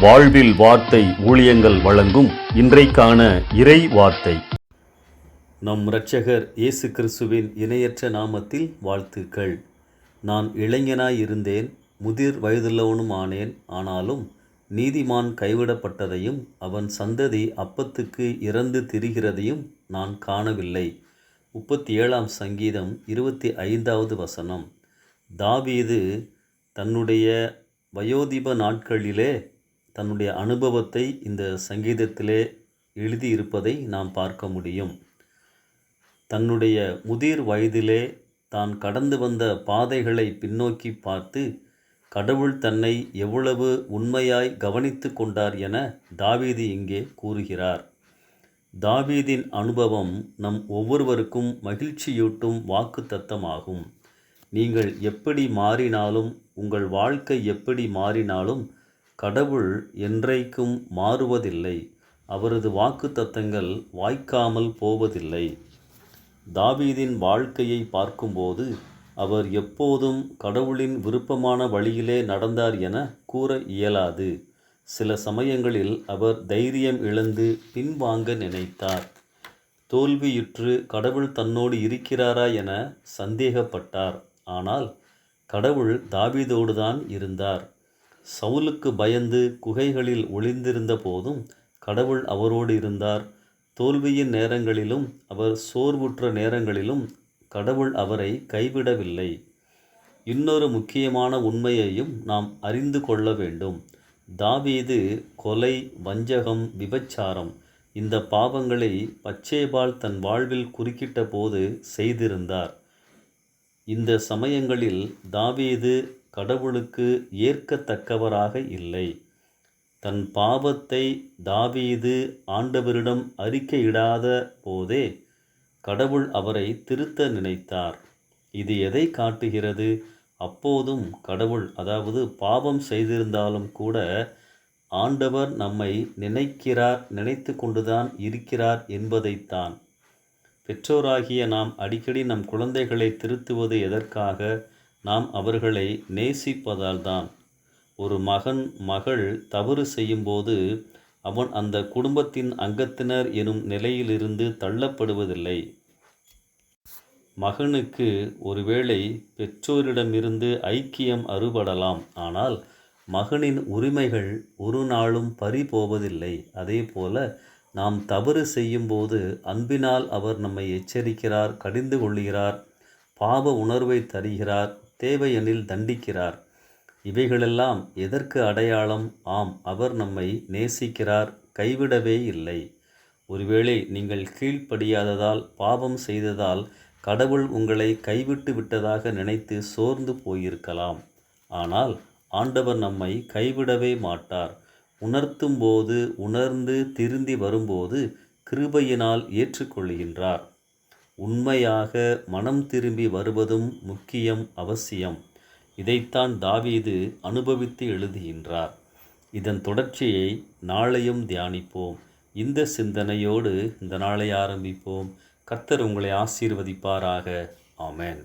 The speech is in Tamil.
வாழ்வில் வார்த்தை ஊழியங்கள் வழங்கும் இன்றைக்கான இறை வார்த்தை. நம் இரட்சகர் இயேசு கிறிஸ்துவின் இணையற்ற நாமத்தில் வாழ்த்துக்கள். நான் இளைஞனாய் இருந்தேன், முதிர் வயதுள்ளவனும் ஆனேன். ஆனாலும் நீதிமான் கைவிடப்பட்டதையும் அவன் சந்ததி அப்பத்துக்கு இறந்து திரிகிறதையும் நான் காணவில்லை. 37ஆம் சங்கீதம் 25வது வசனம். தாவீது தன்னுடைய வயோதிப நாட்களிலே தன்னுடைய அனுபவத்தை இந்த சங்கீதத்திலே எழுதியிருப்பதை நாம் பார்க்க முடியும். தன்னுடைய முதிர் வயதிலே தான் கடந்து வந்த பாதைகளை பின்னோக்கி பார்த்து கடவுள் தன்னை எவ்வளவு உண்மையாய் கவனித்து கொண்டார் என தாவீது இங்கே கூறுகிறார். தாவீதின் அனுபவம் நம் ஒவ்வொருவருக்கும் மகிழ்ச்சியூட்டும் வாக்குத்தத்தமாகும். நீங்கள் எப்படி மாறினாலும், உங்கள் வாழ்க்கை எப்படி மாறினாலும் கடவுள் என்றைக்கும் மாறுவதில்லை. அவரது வாக்குத்தத்தங்கள் வாய்க்காமல் போவதில்லை. தாவீதின் வாழ்க்கையை பார்க்கும்போது அவர் எப்போதும் கடவுளின் விருப்பமான வழியிலே நடந்தார் என கூற இயலாது. சில சமயங்களில் அவர் தைரியம் இழந்து பின்வாங்க நினைத்தார். தோல்வியுற்று கடவுள் தன்னோடு இருக்கிறாரா என சந்தேகப்பட்டார். ஆனால் கடவுள் தாவீதோடுதான் இருந்தார். சவுலுக்கு பயந்து குகைகளில் ஒளிந்திருந்த போதும் கடவுள் அவரோடு இருந்தார். தோல்வியின் நேரங்களிலும் அவர் சோர்வுற்ற நேரங்களிலும் கடவுள் அவரை கைவிடவில்லை. இன்னொரு முக்கியமான உண்மையையும் நாம் அறிந்து கொள்ள வேண்டும். தாவீது கொலை, வஞ்சகம், விபச்சாரம் இந்த பாவங்களை பத்சேபாள் தன் வாழ்வில் குறுக்கிட்ட போது செய்திருந்தார். இந்த சமயங்களில் தாவீது கடவுளுக்கு ஏற்கத்தக்கவராக இல்லை. தன் பாவத்தை தாவீது ஆண்டவரிடம் அறிக்கையிடாத போதே கடவுள் அவரை திருத்த நினைத்தார். இது எதை காட்டுகிறது? அப்போதும் கடவுள், அதாவது பாவம் செய்திருந்தாலும் கூட ஆண்டவர் நம்மை நினைத்து கொண்டுதான் இருக்கிறார் என்பதைத்தான். பெற்றோராகிய நாம் அடிக்கடி நம் குழந்தைகளை திருத்துவது எதற்காக? நாம் அவர்களை நேசிப்பதால் தான். ஒரு மகன், மகள் தவறு செய்யும்போது அவன் அந்த குடும்பத்தின் அங்கத்தினர் எனும் நிலையிலிருந்து தள்ளப்படுவதில்லை. மகனுக்கு ஒருவேளை பெற்றோரிடமிருந்து ஐக்கியம் அறுபடலாம், ஆனால் மகனின் உரிமைகள் ஒரு நாளும் பறிபோவதில்லை. அதே போல நாம் தவறு செய்யும்போது அன்பினால் அவர் நம்மை எச்சரிக்கிறார், கடிந்து கொள்கிறார், பாவ உணர்வை தருகிறார், தேவையெனில் தண்டிக்கிறார். இவைகளெல்லாம் எதற்கு அடையாளம்? ஆம், அவர் நம்மை நேசிக்கிறார், கைவிடவே இல்லை. ஒருவேளை நீங்கள் கீழ்ப்படியாததால், பாவம் செய்ததால் கடவுள் உங்களை கைவிட்டு விட்டதாக நினைத்து சோர்ந்து போயிருக்கலாம். ஆனால் ஆண்டவர் நம்மை கைவிடவே மாட்டார். உணர்த்தும் போது, உணர்ந்து திருந்தி வரும்போது கிருபையினால் ஏற்றுக்கொள்கின்றார். உண்மையாக மனம் திரும்பி வருவதும் முக்கியம், அவசியம். இதைத்தான் தாவீது அனுபவித்து எழுதுகின்றார். இதன் தொடர்ச்சியை நாளையும் தியானிப்போம். இந்த சிந்தனையோடு இந்த நாளை ஆரம்பிப்போம். கர்த்தர் உங்களை ஆசீர்வதிப்பாராக. ஆமென்.